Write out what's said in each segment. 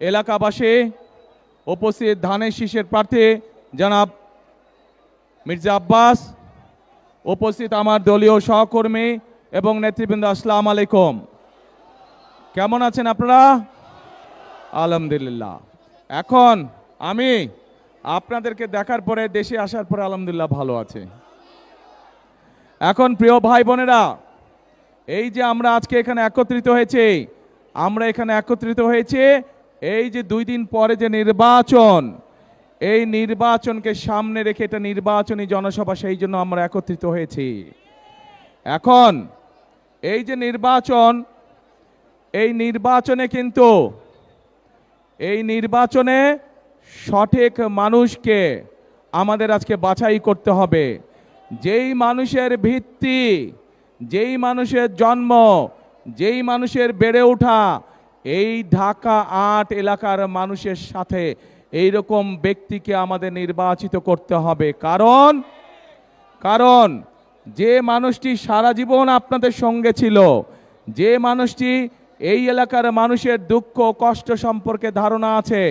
এলাকাবাসী, উপস্থিত ধানের শীষের প্রার্থী জনাব মির্জা আব্বাস, উপস্থিত আমার দলীয় সহকর্মী এবং নেতৃবৃন্দ, আসসালামু আলাইকুম। কেমন আছেন আপনারা? আলহামদুলিল্লাহ। এখন আমি আপনাদেরকে দেখার পরে, দেশে আসার পরে আলহামদুলিল্লাহ ভালো আছে। এখন প্রিয় ভাই বোনেরা, এই যে আমরা আজকে এখানে একত্রিত হয়েছে, এই যে 2 দিন পরে যে নির্বাচন, এই নির্বাচনকে সামনে রেখে, এটা নির্বাচনী জনসভা, সেই জন্য আমরা একত্রিত হয়েছি। এখন এই যে নির্বাচন, এই নির্বাচনে সঠিক মানুষকে আমাদের আজকে বাছাই করতে হবে। যেই মানুষের ভিত্তি, যেই মানুষের জন্ম, যেই মানুষের বেড়ে ওঠা এই ঢাকা 8 এলাকার মানুষের সাথে, এইরকম ব্যক্তিকে আমাদের নির্বাচিত করতে হবে। কারণ যে মানুষটি সারা জীবন আপনাদের সঙ্গে ছিল, যে মানুষটি এই এলাকার মানুষের দুঃখ কষ্ট সম্পর্কে ধারণা আছে,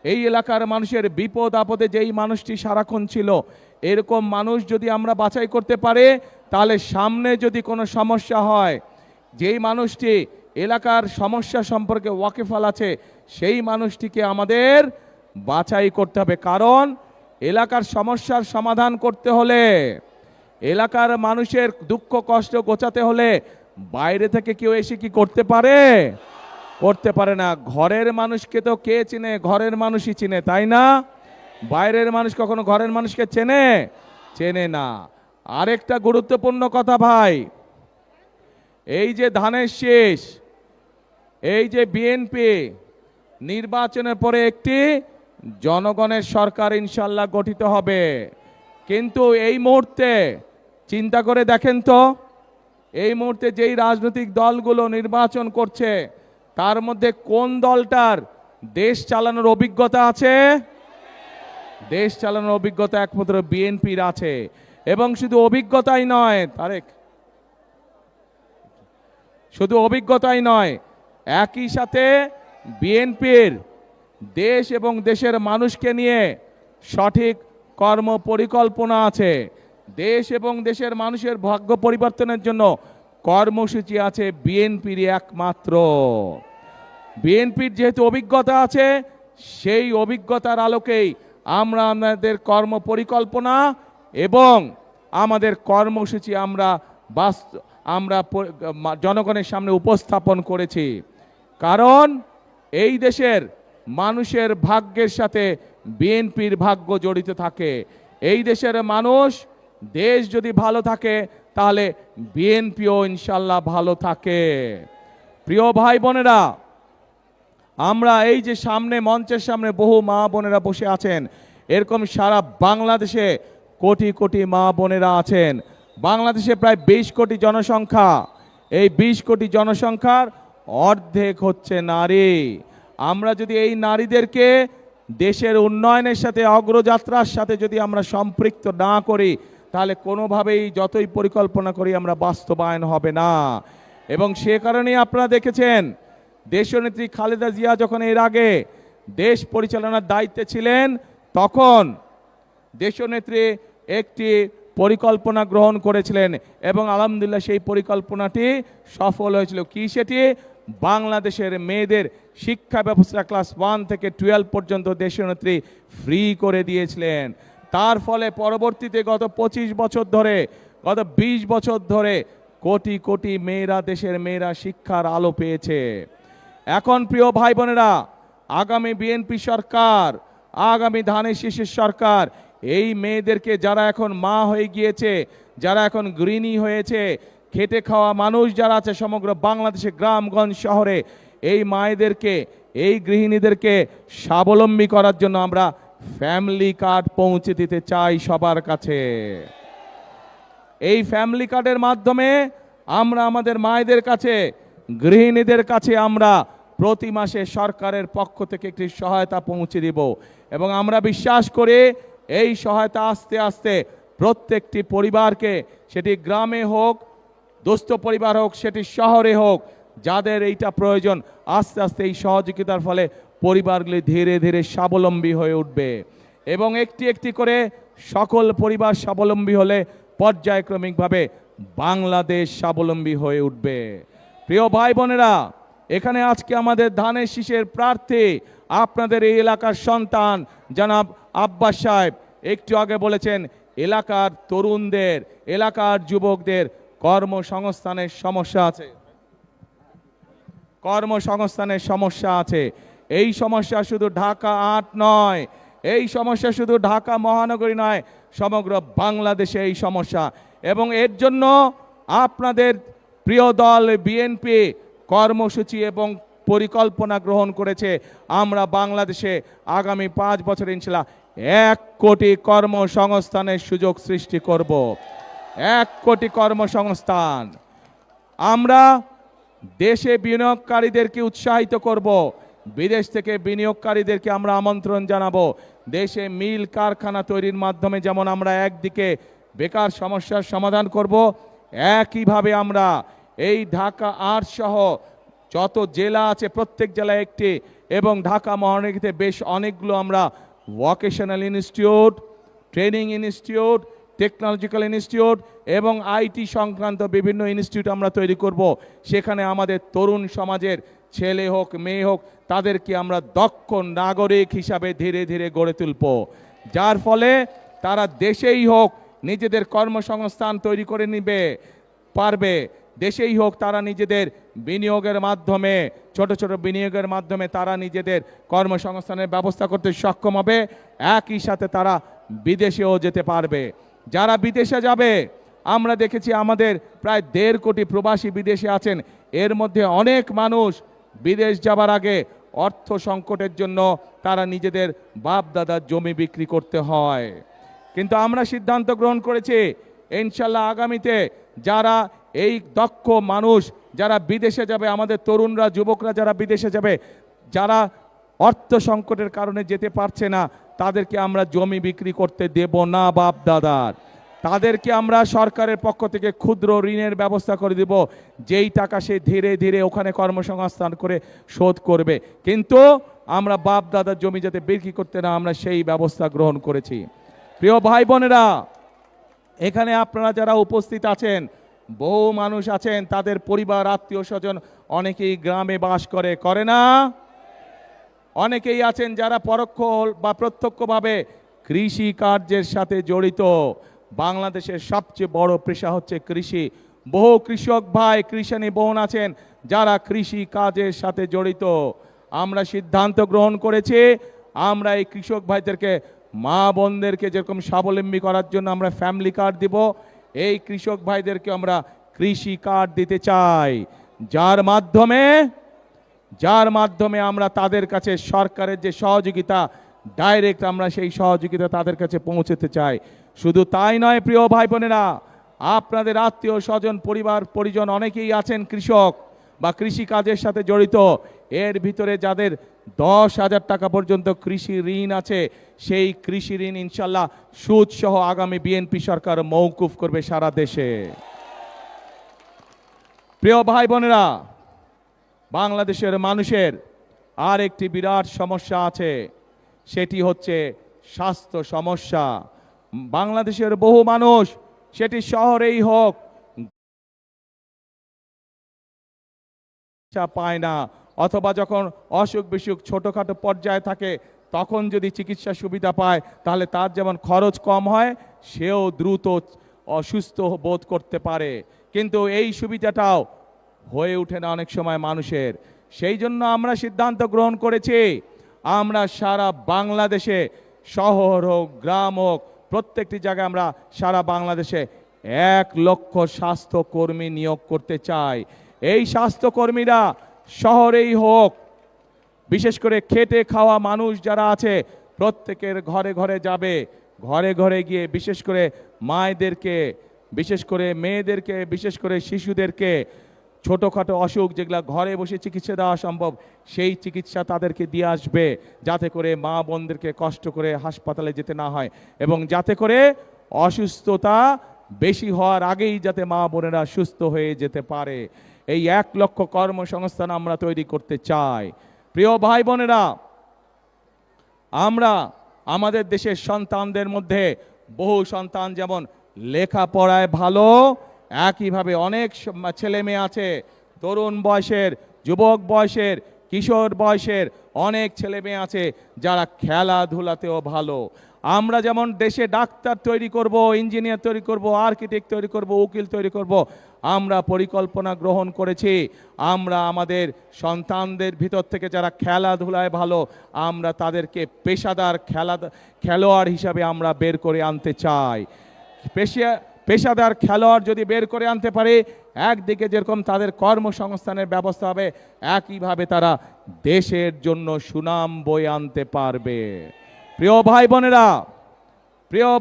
এই এলাকার মানুষের বিপদ আপদে যেই মানুষটি সারাক্ষণ ছিল, এরকম মানুষ যদি আমরা বাছাই করতে পারি, তাহলে সামনে যদি কোনো সমস্যা হয়, যেই মানুষটি এলাকার সমস্যা সম্পর্কে ওয়াকিফাল আছে, সেই মানুষটিকে আমাদের বাছাই করতে হবে। কারণ এলাকার সমস্যার সমাধান করতে হলে, এলাকার মানুষের দুঃখ কষ্ট গোছাতে হলে বাইরে থেকে কেউ এসে কি করতে পারে না। ঘরের মানুষকে তো কে চিনে? ঘরের মানুষই চিনে, তাই না? বাইরের মানুষ কখনো ঘরের মানুষকে চেনে না। আরেকটা গুরুত্বপূর্ণ কথা ভাই, এই যে ধানের শীষ, এই যে বিএনপি, নির্বাচনের পরে একটি জনগণের সরকার ইনশাল্লাহ গঠিত হবে। কিন্তু এই মুহূর্তে চিন্তা করে দেখেন তো, এই মুহূর্তে যেই রাজনৈতিক দলগুলো নির্বাচন করছে, তার মধ্যে কোন দলটার দেশ চালানোর অভিজ্ঞতা আছে? দেশ চালানোর অভিজ্ঞতা একমাত্র বিএনপির আছে। এবং শুধু অভিজ্ঞতাই নয় তারেক, শুধু অভিজ্ঞতাই নয়, একই সাথে বিএনপির দেশ এবং দেশের মানুষকে নিয়ে সঠিক কর্ম পরিকল্পনা আছে। দেশ এবং দেশের মানুষের ভাগ্য পরিবর্তনের জন্য কর্মসূচি আছে বিএনপির একমাত্র। বিএনপির যেহেতু অভিজ্ঞতা আছে, সেই অভিজ্ঞতার আলোকেই আমরা আমাদের কর্ম পরিকল্পনা এবং আমাদের কর্মসূচি আমরা জনগণের সামনে উপস্থাপন করেছি। কারণ এই দেশের মানুষের ভাগ্যের সাথে বিএনপির ভাগ্য জড়িত থাকে। এই দেশের মানুষ, দেশ যদি ভালো থাকে, তাহলে বিএনপিও ইনশাল্লাহ ভালো থাকে। প্রিয় ভাই বোনেরা, আমরা এই যে সামনে মঞ্চের সামনে বহু মা বোনেরা বসে আছেন, এরকম সারা বাংলাদেশে কোটি কোটি মা বোনেরা আছেন। বাংলাদেশে প্রায় 20 কোটি জনসংখ্যা। এই 20 কোটি জনসংখ্যার অর্ধেক হচ্ছে নারী। আমরা যদি এই নারীদেরকে দেশের উন্নয়নের সাথে, অগ্রযাত্রার সাথে যদি আমরা সম্পৃক্ত না করি, তাহলে কোনোভাবেই যতই পরিকল্পনা করি আমরা বাস্তবায়ন হবে না। এবং সে কারণেই আপনারা দেখেছেন, দেশনেত্রী খালেদা জিয়া যখন এর আগে দেশ পরিচালনার দায়িত্বে ছিলেন, তখন দেশনেত্রী একটি পরিকল্পনা গ্রহণ করেছিলেন এবং আলহামদুলিল্লাহ সেই পরিকল্পনাটি সফল হয়েছিল। কি সেটি? বাংলাদেশের মেয়েদের শিক্ষা ব্যবস্থা ক্লাস 1 থেকে 12 পর্যন্ত দেশনেত্রী ফ্রি করে দিয়েছিলেন। তার ফলে পরবর্তীতে গত 25 বছর ধরে, গত 20 বছর ধরে কোটি কোটি মেয়েরা, দেশের মেয়েরা শিক্ষার আলো পেয়েছে। এখন প্রিয় ভাই বোনেরা, আগামী বিএনপি সরকার, আগামী ধানের শীষের সরকার এই মেয়েদেরকে, যারা এখন মা হয়ে গিয়েছে, যারা এখন গৃহিণী হয়েছে, খেটে খাওয়া মানুষ যারা আছে সমগ্র বাংলাদেশে গ্রামগঞ্জ শহরে, এই মায়েদেরকে, এই গৃহিণীদেরকে স্বাবলম্বী করার জন্য আমরা ফ্যামিলি কার্ড পৌঁছে দিতে চাই সবার কাছে। এই ফ্যামিলি কার্ডের মাধ্যমে আমরা আমাদের মায়েদের কাছে, গৃহিণীদের কাছে আমরা প্রতি মাসে সরকারের পক্ষ থেকে একটি সহায়তা পৌঁছে দিব এবং আমরা বিশ্বাস করি এই সহায়তা আস্তে আস্তে প্রত্যেকটি পরিবারকে, সেটি গ্রামে হোক, দুস্থ পরিবার হোক, সেটি শহরে হোক, যাদের এইটা প্রয়োজন, আস্তে আস্তে এই সহযোগিতার ফলে পরিবারগুলি ধীরে ধীরে স্বাবলম্বী হয়ে উঠবে এবং একটি একটি করে সকল পরিবার স্বাবলম্বী হলে পর্যায়ক্রমিকভাবে বাংলাদেশ স্বাবলম্বী হয়ে উঠবে। প্রিয় ভাই বোনেরা, এখানে আজকে আমাদের ধানের শীষের প্রার্থী আপনাদের এই এলাকার সন্তান জনাব আব্বাস সাহেব একটু আগে বলেছেন এলাকার তরুণদের, এলাকার যুবকদের কর্মসংস্থানের সমস্যা আছে, কর্মসংস্থানের সমস্যা আছে। এই সমস্যা শুধু ঢাকা ৮ নয়, এই সমস্যা শুধু ঢাকা মহানগরী নয়, সমগ্র বাংলাদেশে এই সমস্যা। এবং এর জন্য আপনাদের প্রিয় দল বিএনপি কর্মসূচি এবং পরিকল্পনা গ্রহণ করেছে। আমরা বাংলাদেশে আগামী ৫ বছর ইনশাআল্লাহ ১ কোটি কর্মসংস্থানের সুযোগ সৃষ্টি করব। ১ কোটি কর্মসংস্থান। আমরা দেশে বিনিয়োগকারীদেরকে উৎসাহিত করব, বিদেশ থেকে বিনিয়োগকারীদেরকে আমরা আমন্ত্রণ জানাবো। দেশে মিল কারখানা তৈরির মাধ্যমে যেমন আমরা একদিকে বেকার সমস্যার সমাধান করব, একইভাবে আমরা এই ঢাকা ৮ সহ যত জেলা আছে প্রত্যেক জেলায় একটি এবং ঢাকা মহানগরীতে বেশ অনেকগুলো আমরা vocational institute, training institute, technological institute এবং আইটি সংক্রান্ত বিভিন্ন ইনস্টিটিউট আমরা তৈরি করব। সেখানে আমাদের তরুণ সমাজের ছেলে হোক মেয়ে হোক তাদেরকে আমরা দক্ষ নাগরিক হিসাবে ধীরে ধীরে গড়ে তুলব, যার ফলে তারা দেশেই হোক নিজেদের কর্মসংস্থান তৈরি করে নিবে পারবে, দেশেই হোক তারা নিজেদের বিনিয়োগের মাধ্যমে, ছোট ছোট বিনিয়োগের মাধ্যমে তারা নিজেদের কর্মসংস্থানের ব্যবস্থা করতে সক্ষম হবে। একই সাথে তারা বিদেশেও যেতে পারবে। যারা বিদেশে যাবে, আমরা দেখেছি আমাদের প্রায় ১.৫ কোটি প্রবাসী বিদেশে আছেন। এর মধ্যে অনেক মানুষ বিদেশ যাবার আগে অর্থ সংকটের জন্য তারা নিজেদের বাপ দাদার জমি বিক্রি করতে হয়। কিন্তু আমরা সিদ্ধান্ত গ্রহণ করেছি ইনশাল্লাহ আগামীতে যারা এই দক্ষ মানুষ যারা বিদেশে যাবে, আমাদের তরুণরা যুবকরা যারা বিদেশে যাবে, যারা অর্থ সংকটের কারণে যেতে পারছে না, তাদেরকে আমরা জমি বিক্রি করতে দেব না বাপ দাদার। তাদেরকে আমরা সরকারের পক্ষ থেকে ক্ষুদ্র ঋণের ব্যবস্থা করে দেব, যেই টাকা সে ধীরে ধীরে ওখানে কর্মসংস্থান করে শোধ করবে। কিন্তু আমরা বাপ দাদার জমি যাতে বিক্রি করতে না, আমরা সেই ব্যবস্থা গ্রহণ করেছি। প্রিয় ভাই বোনেরা, এখানে আপনারা যারা উপস্থিত আছেন, বহু মানুষ আছেন, তাদের পরিবার আত্মীয় স্বজন অনেকেই গ্রামে বাস করে না? অনেকেই আছেন যারা পরোক্ষ বা প্রত্যক্ষভাবে কৃষি কার্যের সাথে জড়িত। বাংলাদেশের সবচেয়ে বড় পেশা হচ্ছে কৃষি। বহু কৃষক ভাই, কৃষানী বোন আছেন যারা কৃষি কাজের সাথে জড়িত। আমরা সিদ্ধান্ত গ্রহণ করেছি আমরা এই কৃষক ভাইদেরকে, মা বোনদেরকে যেরকম স্বাবলম্বী করার জন্য আমরা ফ্যামিলি কার্ড দিব, এই কৃষক ভাইদেরকে আমরা কৃষি কার্ড দিতে চাই, যার মাধ্যমে আমরা তাদের কাছে সরকারের যে সহযোগিতা ডাইরেক্ট আমরা সেই সহযোগিতা তাদের কাছে পৌঁছতে চাই। শুধু তাই নয় প্রিয় ভাই বোনেরা, আপনাদের আত্মীয় স্বজন পরিবার পরিজন অনেকেই আছেন কৃষক বা কৃষি কাজের সাথে জড়িত। এর ভিতরে যাদের 10,000 টাকা পর্যন্ত কৃষি ঋণ আছে, সেই কৃষি ঋণ ইনশাল্লাহ সুদ সহ আগামী বিএনপি সরকার মওকুফ করবে সারা দেশে। প্রিয় ভাই বোনেরা, বাংলাদেশের মানুষের আর একটি বিরাট সমস্যা আছে, সেটি হচ্ছে স্বাস্থ্য সমস্যা। বাংলাদেশের বহু মানুষ, সেটি শহরেই হোক, পায় না, অথবা যখন অসুখ বিসুখ ছোটখাটো পর্যায়ে থাকে তখন যদি চিকিৎসা সুবিধা পায় তাহলে তার যেমন খরচ কম হয়, সেও দ্রুত অসুস্থ বোধ করতে পারে। কিন্তু এই সুবিধাটাও হয়ে ওঠে না অনেক সময় মানুষের। সেই জন্য আমরা সিদ্ধান্ত গ্রহণ করেছি আমরা সারা বাংলাদেশে, শহর হোক গ্রাম হোক, প্রত্যেকটি জায়গায় আমরা সারা বাংলাদেশে 1 লক্ষ স্বাস্থ্যকর্মী নিয়োগ করতে চাই। এই স্বাস্থ্যকর্মীরা শহরেই হোক, বিশেষ করে খেটে খাওয়া মানুষ যারা আছে প্রত্যেকের ঘরে ঘরে যাবে, ঘরে ঘরে গিয়ে বিশেষ করে মায়েদেরকে, বিশেষ করে মেয়েদেরকে, বিশেষ করে শিশুদেরকে ছোটোখাটো অসুখ যেগুলো ঘরে বসে চিকিৎসা দেওয়া সম্ভব, সেই চিকিৎসা তাদেরকে দিয়ে আসবে, যাতে করে মা বোনদেরকে কষ্ট করে হাসপাতালে যেতে না হয় এবং যাতে করে অসুস্থতা বেশি হওয়ার আগেই যাতে মা বোনেরা সুস্থ হয়ে যেতে পারে। এই 1 লক্ষ কর্মসংস্থান আমরা তৈরি করতে চাই। প্রিয় ভাই বোনেরা, আমরা আমাদের দেশের সন্তানদের মধ্যে বহু সন্তান যেমন লেখাপড়ায় ভালো, একইভাবে অনেক ছেলে মেয়ে আছে তরুণ বয়সের, যুবক বয়সের, কিশোর বয়সের অনেক ছেলে মেয়ে আছে যারা খেলাধুলাতেও ভালো। আমরা যেমন দেশে ডাক্তার তৈরি করব, ইঞ্জিনিয়ার তৈরি করব, আর্কিটেক্ট তৈরি করব, উকিল তৈরি করব, আমরা পরিকল্পনা গ্রহণ করেছি আমরা আমাদের সন্তানদের ভিতর থেকে যারা খেলাধুলায় ভালো আমরা তাদেরকে পেশাদার খেলোয়াড় হিসাবে আমরা বের করে আনতে চাই। পেশাদার খেলোয়াড় যদি বের করে আনতে পারে, একদিকে যেরকম তাদের কর্মসংস্থানের ব্যবস্থা হবে, একইভাবে তারা দেশের জন্য সুনাম বয়ে আনতে পারবে। প্রিয়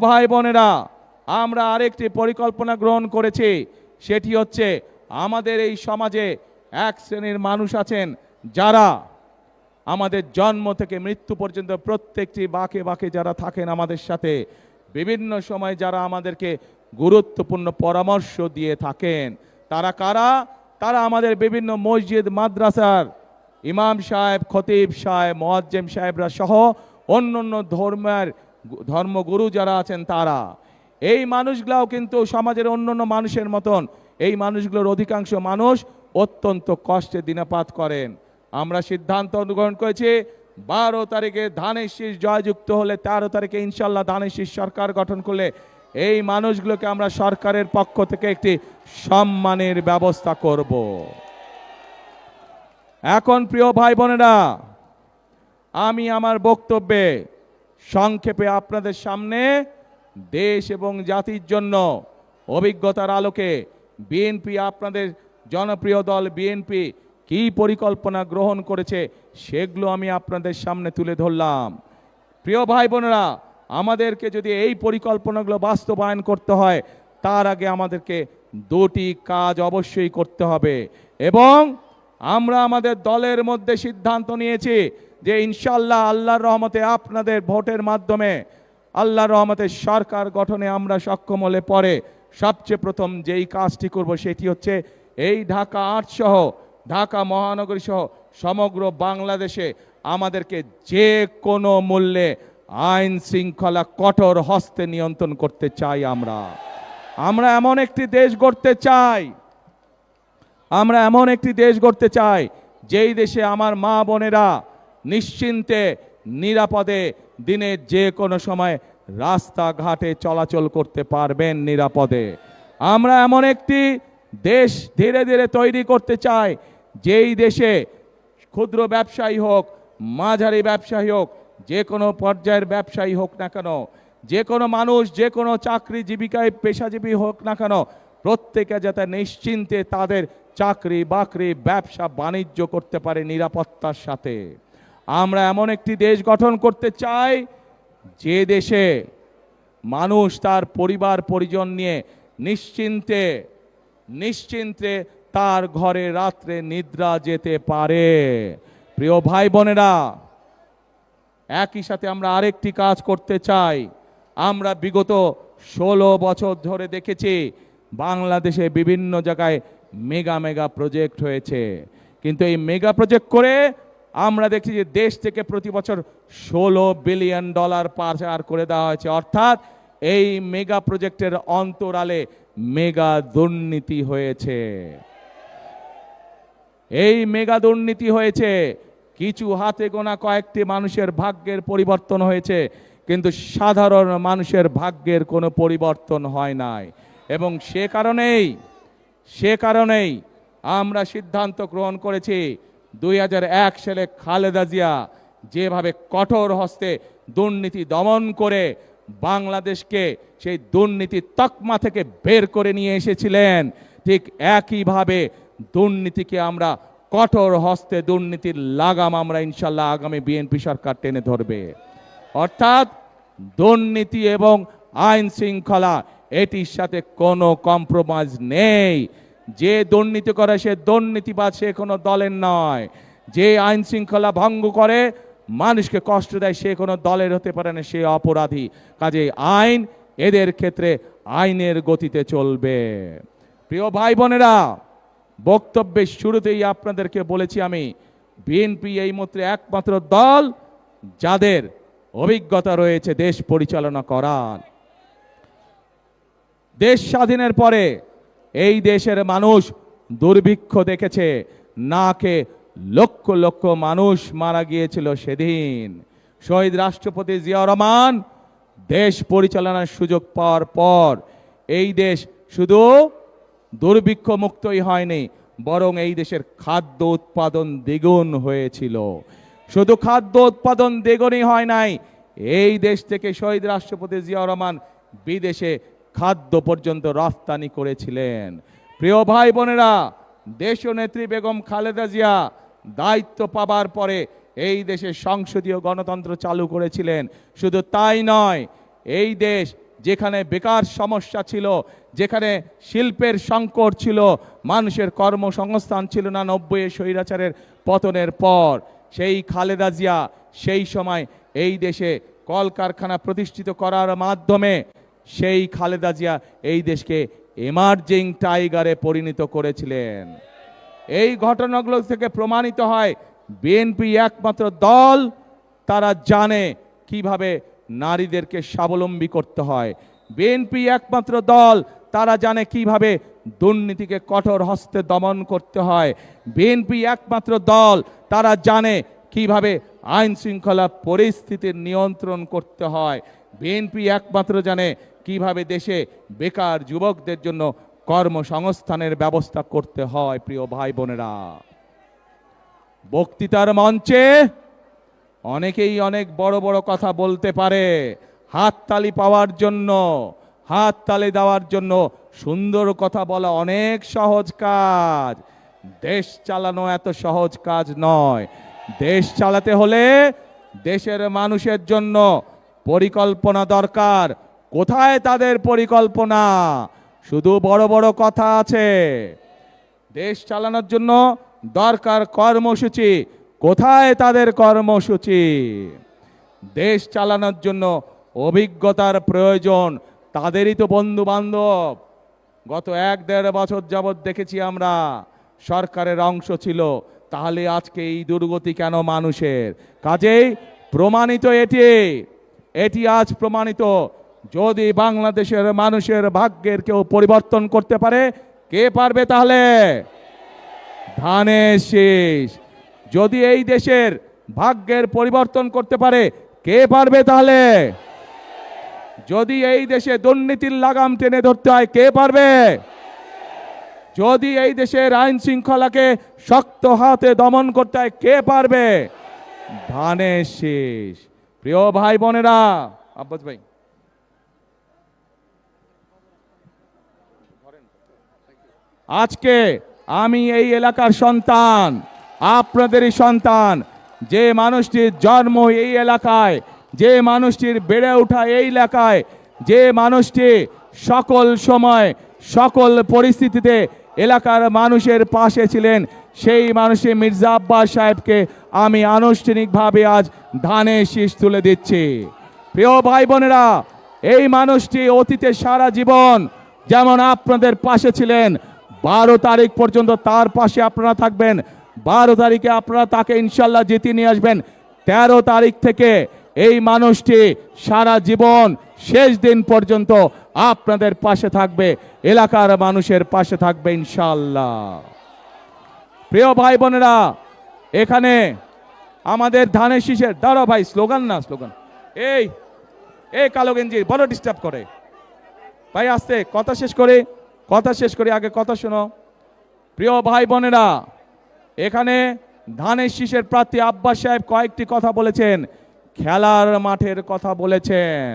ভাই বোনেরা, আমরা আরেকটি পরিকল্পনা গ্রহণ করেছি, সেটি হচ্ছে আমাদের এই সমাজে এক শ্রেণীর মানুষ আছেন যারা আমাদের জন্ম থেকে মৃত্যু পর্যন্ত প্রত্যেকটি বাঁকে বাঁকে যারা থাকেন আমাদের সাথে, বিভিন্ন সময় যারা আমাদেরকে গুরুত্বপূর্ণ পরামর্শ দিয়ে থাকেন। তারা কারা? তারা আমাদের বিভিন্ন মসজিদ মাদ্রাসার ইমাম সাহেব, খতিব সাহেব, মুয়াজ্জিম সাহেবরা সহ অন্য ধর্মগুরু যারা আছেন তারা। এই মানুষগুলাও কিন্তু সমাজের অন্যান্য মানুষের মতন, এই মানুষগুলোর অধিকাংশ মানুষ অত্যন্ত কষ্টে দিনাপাত করেন। আমরা সিদ্ধান্ত গ্রহণ করেছি 12 তারিখে ধানের শীষ জয়যুক্ত হলে 13 তারিখে ইনশাল্লাহ ধানের শীষ সরকার গঠন করলে এই মানুষগুলোকে আমরা সরকারের পক্ষ থেকে একটি সম্মানের ব্যবস্থা করব। এখন প্রিয় ভাই বোনেরা, আমি আমার বক্তব্যে সংক্ষেপে আপনাদের সামনে দেশ এবং জাতির জন্য অভিজ্ঞতার আলোকে বিএনপি, আপনাদের জনপ্রিয় দল বিএনপি কি পরিকল্পনা গ্রহণ করেছে সেগুলো আমি আপনাদের সামনে তুলে ধরলাম। প্রিয় ভাই বোনেরা, আমাদেরকে যদি এই পরিকল্পনাগুলো বাস্তবায়ন করতে হয় তার আগে আমাদেরকে দুটি কাজ অবশ্যই করতে হবে এবং আমরা আমাদের দলের মধ্যে সিদ্ধান্ত নিয়েছি যে ইনশাল্লাহ আল্লাহর রহমতে আপনাদের ভোটের মাধ্যমে আল্লাহর রহমতে সরকার গঠনে আমরা সক্ষম হলে পরে সবচেয়ে প্রথম যেই কাজটি করব সেটি হচ্ছে এই ঢাকা ৮ সহ ঢাকা মহানগরী সহ সমগ্র বাংলাদেশে আমাদেরকে যে কোনো মূল্যে আইন শৃঙ্খলা কঠোর হস্তে নিয়ন্ত্রণ করতে চাই। আমরা এমন একটি দেশ গড়তে চাই যেই দেশে আমার মা বোনেরা নিশ্চিন্তে নিরাপদে দিনে যে কোনো সময় রাস্তাঘাটে চলাচল করতে পারবেন নিরাপদে। আমরা এমন একটি দেশ ধীরে ধীরে তৈরি করতে চাই যেই দেশে ক্ষুদ্র ব্যবসায়ী হোক, মাঝারি ব্যবসায়ী হোক, যে কোনো পর্যায়ের ব্যবসায়ী হোক না কেন, যে কোনো মানুষ যে কোনো চাকরি জীবিকায় পেশাজীবী হোক না কেন, প্রত্যেকে যাতে নিশ্চিন্তে তাদের চাকরি বাকরি ব্যবসা বাণিজ্য করতে পারে নিরাপত্তার সাথে। আমরা এমন একটি দেশ গঠন করতে চাই যে দেশে মানুষ তার পরিবার পরিজন নিয়ে নিশ্চিন্তে তার ঘরে রাত্রে নিদ্রা যেতে পারে। প্রিয় ভাই বোনেরা, একই সাথে আমরা আরেকটি কাজ করতে চাই। আমরা বিগত 16 বছর ধরে দেখেছি বাংলাদেশে বিভিন্ন জায়গায় মেগা প্রজেক্ট হয়েছে, কিন্তু এই মেগা প্রজেক্ট করে আমরা দেখছি যে দেশ থেকে প্রতি বছর $16 বিলিয়ন পাচার করে দেওয়া হয়েছে। অর্থাৎ এই মেগা প্রজেক্টের অন্তরালে মেগা দুর্নীতি হয়েছে। এই মেগা দুর্নীতি হয়েছে, কিছু হাতে গোনা কয়েকটি মানুষের ভাগ্যের পরিবর্তন হয়েছে, কিন্তু সাধারণ মানুষের ভাগ্যের কোনো পরিবর্তন হয় নাই। এবং সে কারণেই আমরা সিদ্ধান্ত গ্রহণ করেছি 2001 সালে খালেদা জিয়া যেভাবে কঠোর হস্তে দুর্নীতি দমন করে বাংলাদেশকে সেই দুর্নীতির তকমা থেকে বের করে নিয়ে এসেছিলেন, ঠিক একইভাবে দুর্নীতিকে আমরা কঠোর হস্তে দুর্নীতির লাগাম আমরা ইনশাল্লাহ আগামী বিএনপি সরকার টেনে ধরবে। অর্থাৎ দুর্নীতি এবং আইন শৃঙ্খলা এটির সাথে কোনো কম্প্রোমাইজ নেই। যে দুর্নীতি করে সে দুর্নীতিবাজ, সে কোনো দলের নয়। যে আইন শৃঙ্খলা ভঙ্গ করে মানুষকে কষ্ট দেয় সে কোনো দলের হতে পারে না, সে অপরাধী। কাজে আইন এদের ক্ষেত্রে আইনের গতিতে চলবে। প্রিয় ভাই বোনেরা, বক্তব্যের শুরুতেই আপনাদেরকে বলেছি আমি বিএনপি এই মাত্র একমাত্র দল যাদের অভিজ্ঞতা রয়েছে দেশ পরিচালনা করার। দেশ স্বাধীনের পরে এই দেশের মানুষ দুর্ভিক্ষ দেখেছে, নাকে লক্ষ লক্ষ মানুষ মারা গিয়েছিল সেদিন। শহীদ রাষ্ট্রপতি জিয়াউর রহমান দেশ পরিচালনার সুযোগ পাওয়ার পর এই দেশ শুধু দুর্ভিক্ষ মুক্তই হয়নি, বরং এই দেশের খাদ্য উৎপাদন দ্বিগুণ হয়েছিল। শুধু খাদ্য উৎপাদন দ্বিগুণই হয় নাই, এই দেশ থেকে শহীদ রাষ্ট্রপতি জিয়াউর রহমান বিদেশে খাদ্য পর্যন্ত রফতানি করেছিলেন। প্রিয় ভাই বোনেরা, দেশনেত্রী বেগম খালেদা জিয়া দায়িত্ব পাবার পরে এই দেশে সংসদীয় গণতন্ত্র চালু করেছিলেন। শুধু তাই নয়, এই দেশ যেখানে বেকার সমস্যা ছিল, যেখানে শিল্পের সংকট ছিল, মানুষের কর্মসংস্থান ছিল না 90-এ স্বৈরাচারের পতনের পর, সেই খালেদা জিয়া সেই সময় এই দেশে কলকারখানা প্রতিষ্ঠিত করার মাধ্যমে সেই খালেদা জিয়া এই দেশকে এমার্জিং টাইগারে পরিণত করেছিলেন। এই ঘটনাগুলো থেকে প্রমাণিত হয় বিএনপি একমাত্র দল তারা জানে কিভাবে নারীদেরকে স্বাবলম্বী করতে হয়। বিএনপি একমাত্র দল তারা জানে কিভাবে দুর্নীতিকে কঠোর হস্তে দমন করতে হয়। বিএনপি একমাত্র দল তারা জানে কিভাবে আইন শৃঙ্খলা পরিস্থিতির নিয়ন্ত্রণ করতে হয়। বিএনপি একমাত্র জানে কিভাবে দেশে বেকার যুবকদের জন্য কর্মসংস্থানের ব্যবস্থা করতে হয়। প্রিয় ভাই বোনেরা, বক্তৃতার মঞ্চে অনেকেই অনেক বড় বড় কথা বলতে পারে, হাততালি পাওয়ার জন্য, হাততালি দেওয়ার জন্য। সুন্দর কথা বলা অনেক সহজ কাজ, দেশ চালানো এত সহজ কাজ নয়। দেশ চালাতে হলে দেশের মানুষের জন্য পরিকল্পনা দরকার। কোথায় তাদের পরিকল্পনা? শুধু বড় বড় কথা আছে। দেশ চালানোর জন্য দরকার কর্মসূচি। কোথায় তাদের কর্মসূচি? দেশ চালানোর জন্য অভিজ্ঞতার প্রয়োজন। তাদেরই তো বন্ধু বান্ধব। গত 1-1.5 বছর যাবৎ দেখেছি আমরা সরকারের অংশ ছিল, তাহলে আজকে এই দুর্গতি কেন মানুষের? কাজেই প্রমাণিত এটি আজ প্রমাণিত, যদি বাংলাদেশের মানুষের ভাগ্যের কেউ পরিবর্তন করতে পারে, কে পারবে তাহলে? ধানের শীষ। যদি এই দেশের ভাগ্যের পরিবর্তন করতে পারে, কে পারবে তাহলে? যদি এই দেশে দুর্নীতির লাগাম টেনে ধরতে হয়, কে পারবে? যদি এই দেশের আইন শৃঙ্খলাকে শক্ত হাতে দমন করতে হয়, কে পারবে? ধানের শীষ। প্রিয় ভাই বোনেরা, আব্বাস ভাই, আজকে আমি এই এলাকার সন্তান, আপনাদেরই সন্তান। যে মানুষটির জন্ম এই এলাকায়, যে মানুষটির বেড়ে ওঠা এই এলাকায়, যে মানুষটি সকল সময় সকল পরিস্থিতিতে এলাকার মানুষের পাশে ছিলেন, সেই মানুষটি মির্জা আব্বাস সাহেবকে আমি আনুষ্ঠানিকভাবে আজ ধানের শীষ তুলে দিচ্ছি। প্রিয় ভাই বোনেরা, এই মানুষটি অতীতে সারা জীবন যেমন আপনাদের পাশে ছিলেন, 12 তারিখ পর্যন্ত তার পাশে আপনারা থাকবেন। 12 তারিখে আপনারা তাকে ইনশাল্লাহ জিতিয়ে নিয়ে আসবেন। 13 তারিখ থেকে এই মানুষটি সারা জীবন শেষ দিন পর্যন্ত আপনাদের পাশে থাকবে, এলাকার মানুষের পাশে থাকবে ইনশাল্লাহ। প্রিয় ভাই বোনেরা, এখানে আমাদের ধানের শীষের, দাঁড়াও ভাই, স্লোগান না, স্লোগান। এই কালো গেঞ্জি বড় ডিস্টার্ব করে ভাই, আস্তে কথা শেষ করে আগে কথা শোনো। প্রিয় ভাই বোনেরা, এখানে ধানের শীষের প্রার্থী আব্বাস সাহেব কয়েকটি কথা বলেছেন, খেলার মাঠের কথা বলেছেন।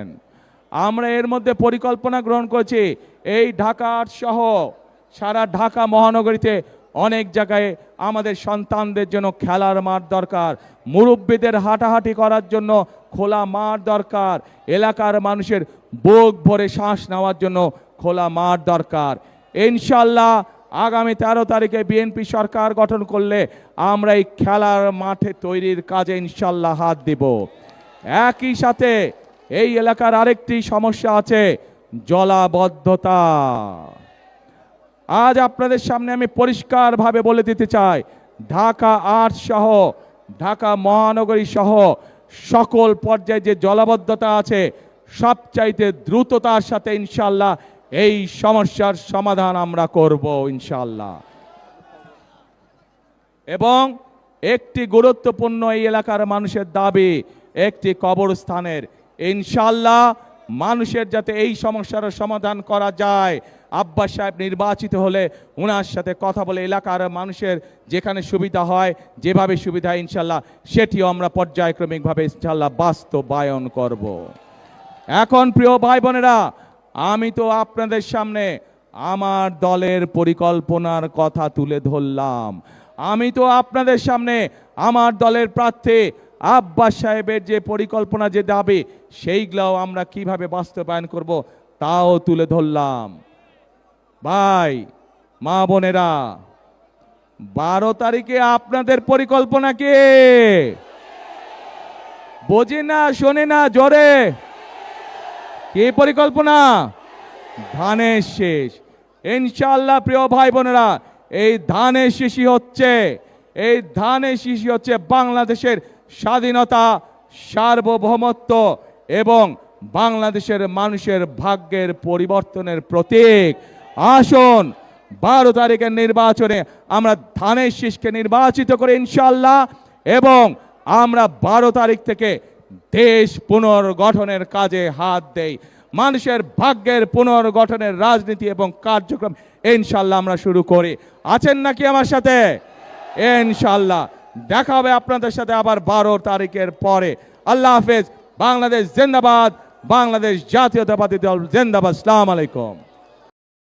আমরা এর মধ্যে পরিকল্পনা গ্রহণ করেছি, এই ঢাকা সহ সারা ঢাকা মহানগরীতে অনেক জায়গায় আমাদের সন্তানদের জন্য খেলার মাঠ দরকার, মুরব্বীদের হাঁটাহাঁটি করার জন্য খোলা মাঠ দরকার, এলাকার মানুষের বুক ভরে শ্বাস নেওয়ার জন্য খোলা মাঠ দরকার। ইনশাল্লাহ আগামী 13 তারিখে বিএনপি সরকার গঠন করলে আমরা এই খেলার মাঠে তৈরির কাজে ইনশাল্লাহ হাত দিব। একই সাথে এই এলাকার আরেকটি সমস্যা আছে, জলাবদ্ধতা। আজ আপনাদের সামনে আমি পরিষ্কারভাবে বলে দিতে চাই, ঢাকা 8 সহ ঢাকা মহানগরী সহ সকল পর্যায়ে যে জলাবদ্ধতা আছে সবচাইতে দ্রুততার সাথে ইনশাআল্লাহ এই সমস্যার সমাধান আমরা করব ইনশাআল্লাহ। এবং একটি গুরুত্বপূর্ণ এই এলাকার মানুষের দাবি একটি কবরস্থানের, ইনশাআল্লাহ মানুষের যাতে এই সমস্যার সমাধান করা যায়। আব্বাস সাহেব নির্বাচিত হলে ওনার সাথে কথা বলে এলাকার মানুষের যেখানে সুবিধা হয়, যেভাবে সুবিধা হয় ইনশাআল্লাহ সেটিও আমরা পর্যায়ক্রমিকভাবে ইনশাআল্লাহ বাস্তবায়ন করব। এখন প্রিয় ভাই বোনেরা, আমি তো আপনাদের সামনে আমার দলের পরিকল্পনার কথা তুলে ধরলাম। আমি তো আপনাদের সামনে আমার দলের প্রার্থী আব্বাস সাহেবের যে পরিকল্পনা, যে দাবি, সেইগুলাও আমরা কিভাবে বাস্তবায়ন করব তাও তুলে ধরলাম। ভাই মা বোনেরা, 12 তারিখে আপনাদের পরিকল্পনা কি? বোঝে না, শোনে না, জোরে কি পরিকল্পনা? ধানের শেষ। ইনশাআল্লাহ প্রিয় ভাই বোনেরা, এই ধানের শীষই হচ্ছে বাংলাদেশের স্বাধীনতা, সার্বভৌমত্ব এবং বাংলাদেশের মানুষের ভাগ্যের পরিবর্তনের প্রতীক। আসুন 12 তারিখের নির্বাচনে আমরা ধানের শীষকে নির্বাচিত করে ইনশাআল্লাহ, এবং আমরা 12 তারিখ থেকে দেশ পুনর্গঠনের কাজে হাত দেই। মানুষের ভাগ্যের পুনর্গঠনের রাজনীতি এবং কার্যক্রম ইনশাআল্লাহ আমরা শুরু করি। আছেন নাকি আমার সাথে? ইনশাআল্লাহ দেখা হবে আপনাদের সাথে আবার 12 তারিখের পরে। আল্লাহ হাফেজ। বাংলাদেশ জিন্দাবাদ, বাংলাদেশ জাতীয়তাবাদী দল জিন্দাবাদ। আসসালামু আলাইকুম।